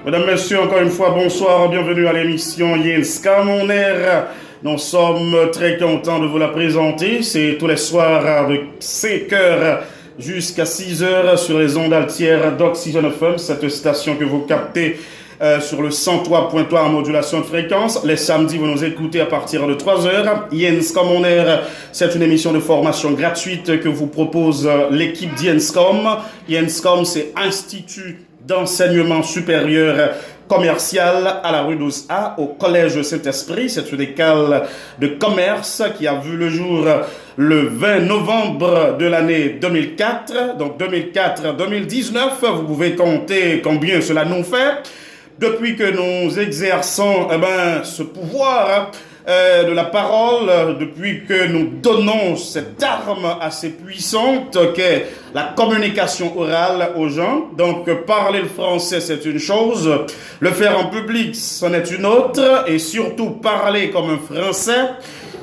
Mesdames, Messieurs, encore une fois, bonsoir, bienvenue à l'émission Jens Camoner. Nous sommes très contents de vous la présenter. C'est tous les soirs de 5h jusqu'à 6h sur les ondes altières d'Oxygène FM, cette station que vous captez sur le 103.3 en modulation de fréquence. Les samedis, vous nous écoutez à partir de 3h. Jens Camoner, c'est une émission de formation gratuite que vous propose l'équipe d'Jenscom. Jenscom, c'est Institut d'enseignement supérieur commercial à la rue 12A au Collège Saint-Esprit. C'est une école de commerce qui a vu le jour le 20 novembre de l'année 2004. Donc 2004-2019, vous pouvez compter combien cela nous fait. Depuis que nous exerçons ce pouvoir de la parole, depuis que nous donnons cette arme assez puissante qu'est la communication orale aux gens. Donc parler le français, c'est une chose, le faire en public, c'en est une autre, et surtout parler comme un Français,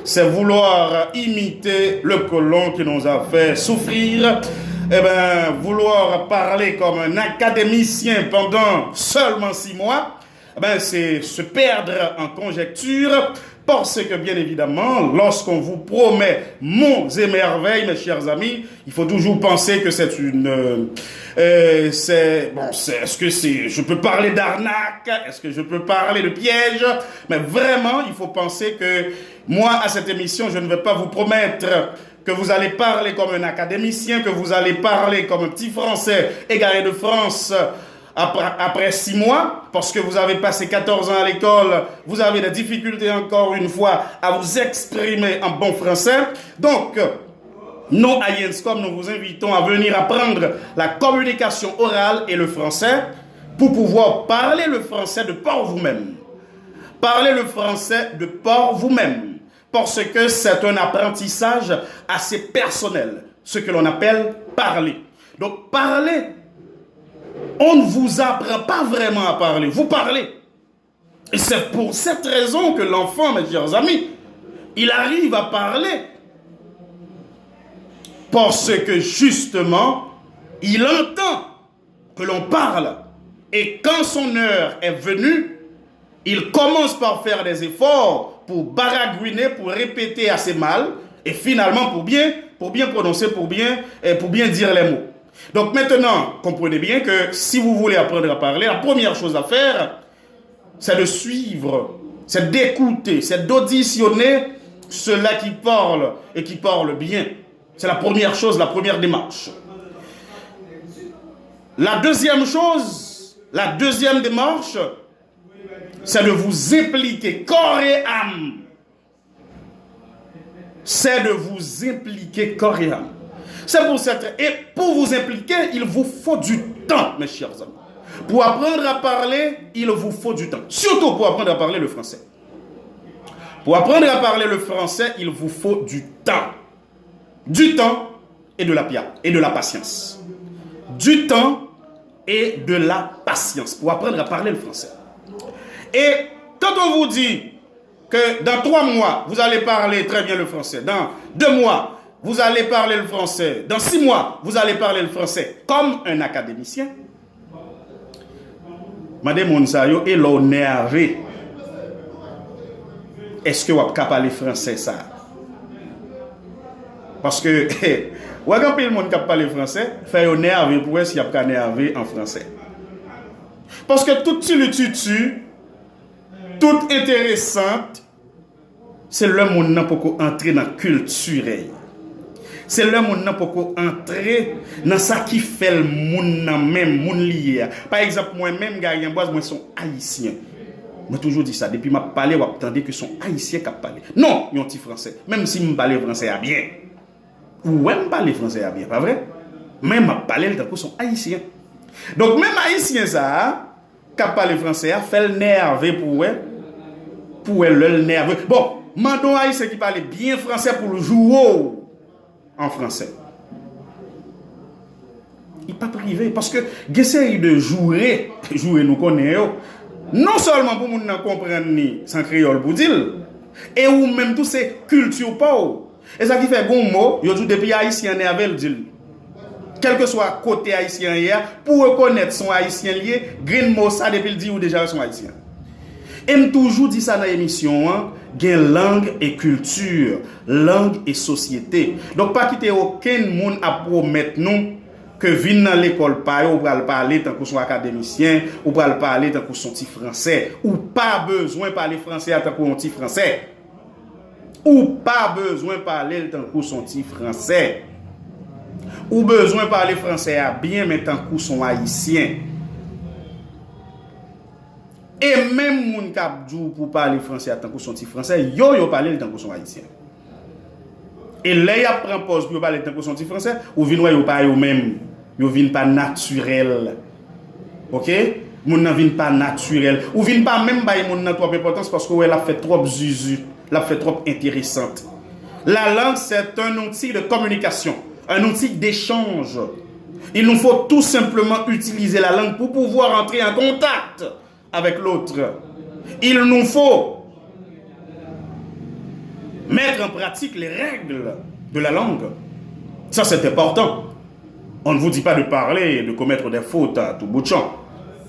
c'est vouloir imiter le colon qui nous a fait souffrir. Vouloir parler comme un académicien pendant seulement 6 mois, c'est se perdre en conjecture, parce que bien évidemment, lorsqu'on vous promet monts et merveilles, mes chers amis, il faut toujours penser que c'est une... est-ce que je peux parler d'arnaque? Est-ce que je peux parler de piège? Mais vraiment, il faut penser que moi, à cette émission, je ne vais pas vous promettre que vous allez parler comme un académicien, que vous allez parler comme un petit Français égaré de France après 6 mois, parce que vous avez passé 14 ans à l'école, vous avez des difficultés encore une fois à vous exprimer en bon français. Donc, nous, à Jenscom, nous vous invitons à venir apprendre la communication orale et le français pour pouvoir parler le français de par vous-même. Parler le français de par vous-même. Parce que c'est un apprentissage assez personnel, ce que l'on appelle parler. Donc parler, on ne vous apprend pas vraiment à parler, vous parlez. Et c'est pour cette raison que l'enfant, mes chers amis, il arrive à parler. Parce que justement, il entend que l'on parle. Et quand son heure est venue, il commence par faire des efforts pour baragouiner, pour répéter assez mal, et finalement pour bien prononcer, pour bien dire les mots. Donc maintenant, comprenez bien que si vous voulez apprendre à parler, la première chose à faire, c'est de suivre, c'est d'écouter, c'est d'auditionner ceux-là qui parlent et qui parlent bien. C'est la première chose, la première démarche. La deuxième chose, la deuxième démarche, c'est de vous impliquer corps et âme. C'est de vous impliquer corps et âme. C'est pour cette... Et pour vous impliquer, il vous faut du temps, mes chers amis. Pour apprendre à parler, il vous faut du temps. Surtout pour apprendre à parler le français. Pour apprendre à parler le français, il vous faut du temps. Du temps et de la patience. Du temps et de la patience pour apprendre à parler le français. Et quand on vous dit que dans 3 mois, vous allez parler très bien le français, dans 2 mois, vous allez parler le français, dans 6 mois, vous allez parler le français comme un académicien, Madame Mounsayo est l'énervé. Est-ce que vous avez parler français ça? Parce que, ou quand le monde qui parle français, fait énervé pour s'il y a énervé en français. Parce que tout tutu, tout intéressante, c'est le monde n'a pas entrer dans la culture. C'est le monde n'a pas entrer dans ça qui fait le monde même, monde lié. Par exemple, moi-même, Garien Boise, moi, sont haïtiens. Je toujours dit ça. Depuis que je parle, vous attendez que sont haïtiens qui parlent. Non, ils ont dit français. Même si je parle français à bien. Ou je parle français à bien, pas vrai? Même je parle tant que sont haïtiens. Donc, même haïtiens, ça, qui parle français, fait le nerve pour le nerveux. Bon, mandons haïtien qui parle bien français pour le jouer en français. Il n'est pas privé parce que j'essaye de jouer nous connaissons. Non seulement pour nous comprendre ni sans créole pour dire, et ou même tout ces cultures pas. Et ça qui fait bon mot, yo tout depuis haïtien né avec dit. Quel que soit côté haïtien hier, pour reconnaître son haïtien lié, green mot ça depuis le dit ou déjà son haïtien. Et me toujours dit ça dans l'émission, hein, gain langue et culture, langue et société. Donc pas quitter aucun monde à promettre nous que vin dans l'école pa ou pral parler tant que son académicien ou pral parler tant que son petit français ou pas besoin parler français tant que son petit français ou pas besoin parler tant que son petit français ou besoin parler français à bien mais tant que son haïtien et même moun k'ap djou pour parler français tant que son petit français yo parler tant que son haïtien et là y a prend pause pour parler tant que son petit français ou vinn yo pas yo même yo vinn pas naturel. OK? Moun nan vinn pas naturel. Ou vinn pas même bay moun nan trop importance parce que elle a fait trop zuzu, l'a fait trop intéressante. La langue c'est un outil de communication, un outil d'échange. Il nous faut tout simplement utiliser la langue pour pouvoir entrer en contact avec l'autre. Il nous faut mettre en pratique les règles de la langue. Ça c'est important. On ne vous dit pas de parler, de commettre des fautes à tout bout de champ.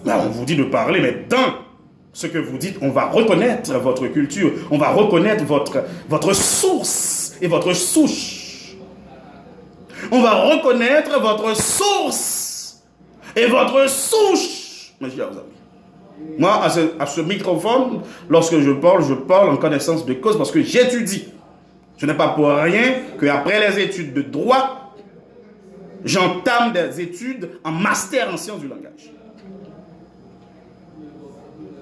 Mais on vous dit de parler, mais dans ce que vous dites, on va reconnaître votre culture, on va reconnaître votre source et votre souche. On va reconnaître votre source et votre souche, mes chers amis. Moi, à ce microphone, lorsque je parle en connaissance de cause parce que j'étudie. Ce n'est pas pour rien qu'après les études de droit, j'entame des études en master en sciences du langage.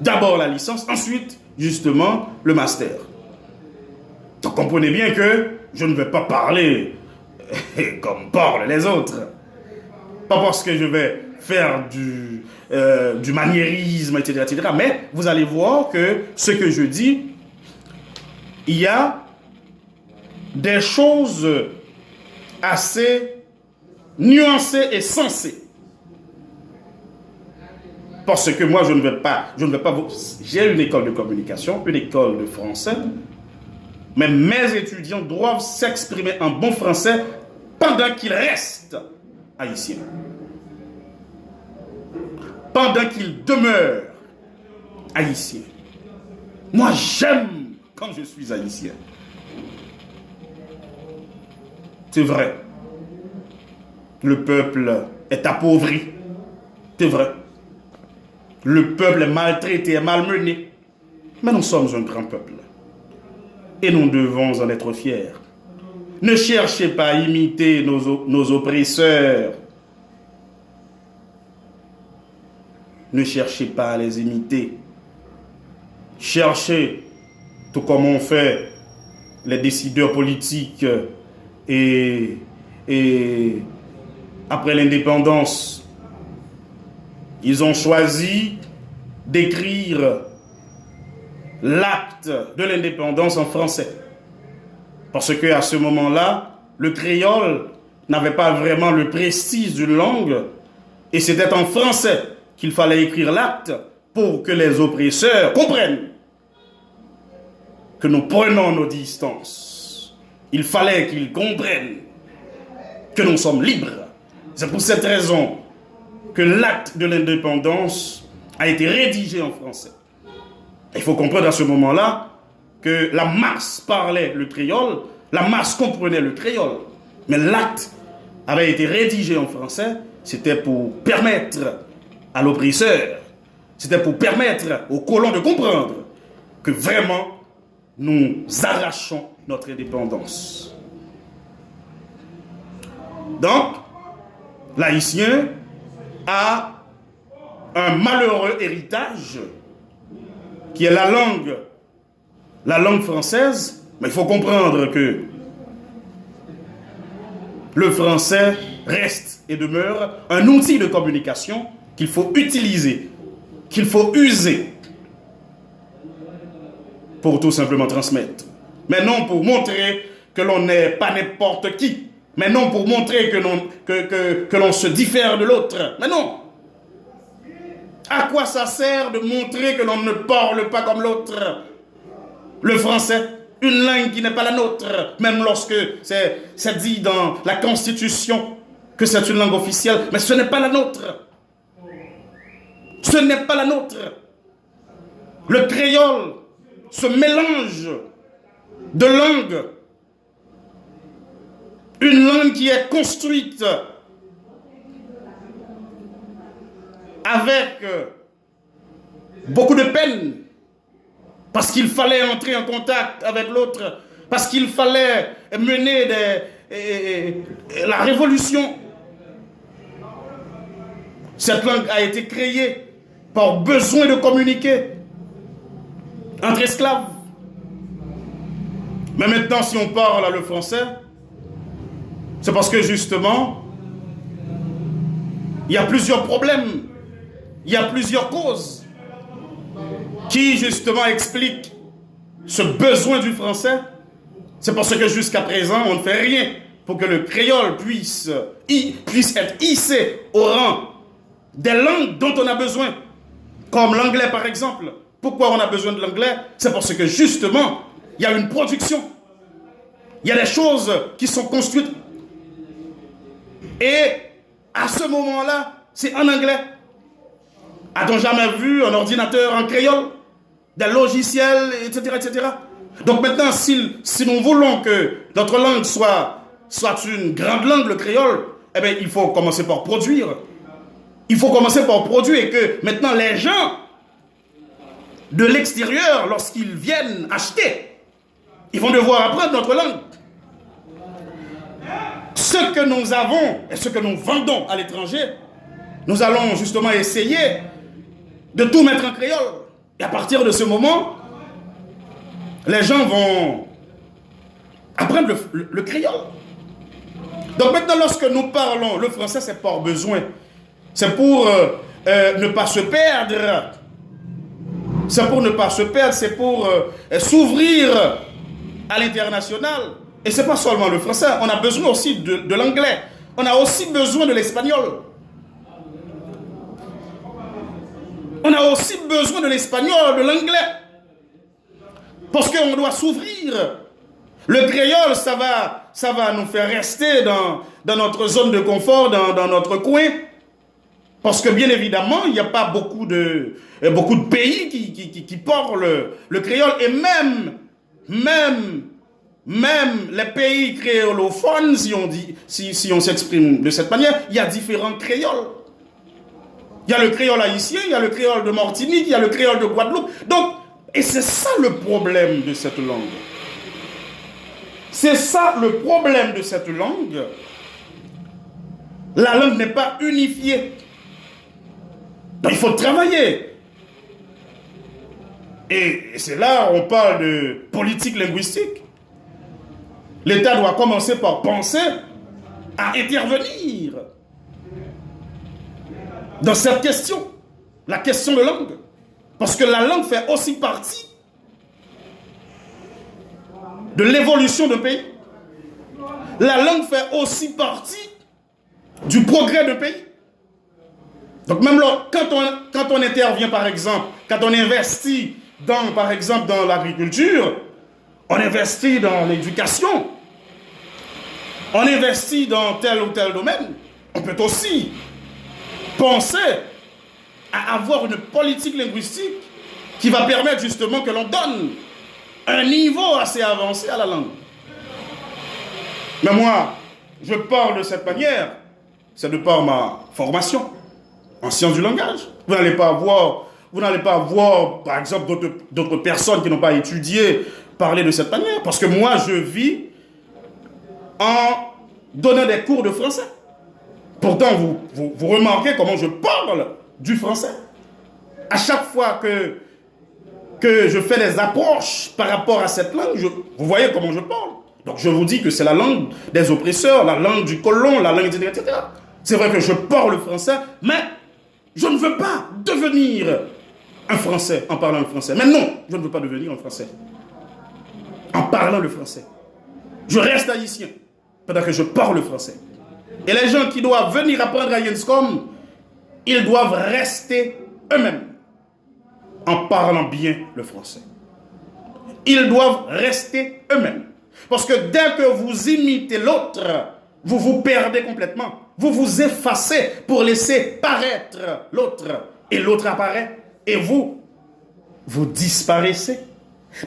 D'abord la licence, ensuite, justement, le master. Donc, comprenez bien que je ne vais pas parler comme parlent les autres. Pas parce que je vais faire du maniérisme, etc., etc. Mais vous allez voir que ce que je dis, il y a des choses assez nuancé et sensé. Parce que moi, je ne vais pas j'ai une école de communication, une école de français, mais mes étudiants doivent s'exprimer en bon français pendant qu'ils restent haïtiens. Pendant qu'ils demeurent haïtiens. Moi, j'aime quand je suis haïtien. C'est vrai. Le peuple est appauvri. C'est vrai. Le peuple est maltraité, est malmené. Mais nous sommes un grand peuple. Et nous devons en être fiers. Ne cherchez pas à imiter nos oppresseurs. Ne cherchez pas à les imiter. Cherchez, tout comme on fait les décideurs politiques et après l'indépendance, ils ont choisi d'écrire l'acte de l'indépendance en français. Parce qu'à ce moment-là, le créole n'avait pas vraiment le prestige d'une langue et c'était en français qu'il fallait écrire l'acte pour que les oppresseurs comprennent que nous prenons nos distances. Il fallait qu'ils comprennent que nous sommes libres. C'est pour cette raison que l'acte de l'indépendance a été rédigé en français. Il faut comprendre à ce moment-là que la masse parlait le créole, la masse comprenait le créole. Mais l'acte avait été rédigé en français, c'était pour permettre à l'oppresseur, c'était pour permettre aux colons de comprendre que vraiment nous arrachons notre indépendance. Donc, l'haïtien a un malheureux héritage qui est la langue française, mais il faut comprendre que le français reste et demeure un outil de communication qu'il faut utiliser, qu'il faut user. pour tout simplement transmettre. Mais non pour montrer que l'on n'est pas n'importe qui. Mais non pour montrer que l'on se diffère de l'autre. Mais non. À quoi ça sert de montrer que l'on ne parle pas comme l'autre? Le français, une langue qui n'est pas la nôtre, même lorsque c'est dit dans la Constitution que c'est une langue officielle, mais ce n'est pas la nôtre. Ce n'est pas la nôtre. Le créole, ce mélange de langues, une langue qui est construite avec beaucoup de peine, parce qu'il fallait entrer en contact avec l'autre, parce qu'il fallait mener la révolution. Cette langue a été créée par besoin de communiquer entre esclaves. Mais maintenant, si on parle le français, c'est parce que justement, il y a plusieurs problèmes, il y a plusieurs causes qui justement expliquent ce besoin du français. C'est parce que jusqu'à présent, on ne fait rien pour que le créole puisse être hissé au rang des langues dont on a besoin, comme l'anglais par exemple. Pourquoi on a besoin de l'anglais? C'est parce que justement, il y a une production. Il y a des choses qui sont construites. Et à ce moment-là, c'est en anglais. A-t-on jamais vu un ordinateur en créole? Des logiciels, etc., etc. Donc maintenant, si nous voulons que notre langue soit une grande langue, le créole, eh bien, il faut commencer par produire. Il faut commencer par produire et que maintenant les gens de l'extérieur, lorsqu'ils viennent acheter, ils vont devoir apprendre notre langue. Ce que nous avons et ce que nous vendons à l'étranger, nous allons justement essayer de tout mettre en créole. Et à partir de ce moment, les gens vont apprendre le créole. Donc maintenant, lorsque nous parlons le français, c'est par besoin. C'est pour ne pas se perdre. C'est pour ne pas se perdre, c'est pour s'ouvrir à l'international. Et ce n'est pas seulement le français, on a besoin aussi de l'anglais. On a aussi besoin de l'espagnol. On a aussi besoin de l'espagnol, de l'anglais. Parce qu'on doit s'ouvrir. Le créole, ça va nous faire rester dans notre zone de confort, dans notre coin. Parce que bien évidemment, il n'y a pas beaucoup de pays qui parlent le créole. Et même les pays créolophones, si on s'exprime de cette manière, il y a différents créoles. Il y a le créole haïtien, il y a le créole de Martinique, il y a le créole de Guadeloupe. Donc, et c'est ça le problème de cette langue. C'est ça le problème de cette langue. La langue n'est pas unifiée. Donc, il faut travailler. Et c'est là où on parle de politique linguistique. L'État doit commencer par penser à intervenir dans cette question, la question de langue. Parce que la langue fait aussi partie de l'évolution d'un pays. La langue fait aussi partie du progrès d'un pays. Donc même là, quand on intervient par exemple, quand on investit par exemple dans l'agriculture, on investit dans l'éducation, on investit dans tel ou tel domaine, on peut aussi penser à avoir une politique linguistique qui va permettre justement que l'on donne un niveau assez avancé à la langue. Mais moi, je parle de cette manière, c'est de par ma formation en sciences du langage. Vous n'allez pas voir, par exemple, d'autres personnes qui n'ont pas étudié parler de cette manière. Parce que moi, je vis en donnant des cours de français. Pourtant, vous remarquez comment je parle du français. À chaque fois que je fais des approches par rapport à cette langue, vous voyez comment je parle. Donc je vous dis que c'est la langue des oppresseurs, la langue du colon, la langue, etc. C'est vrai que je parle français, mais je ne veux pas devenir un Français en parlant le français. Mais non, je ne veux pas devenir un Français en parlant le français. Je reste haïtien pendant que je parle le français. Et les gens qui doivent venir apprendre à Yenscom, ils doivent rester eux-mêmes en parlant bien le français. Ils doivent rester eux-mêmes. Parce que dès que vous imitez l'autre, vous vous perdez complètement. Vous vous effacez pour laisser paraître l'autre. Et l'autre apparaît. Et vous disparaissez.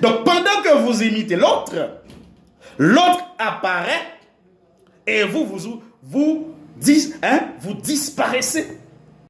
Donc pendant que vous imitez l'autre, l'autre apparaît et vous disparaissez.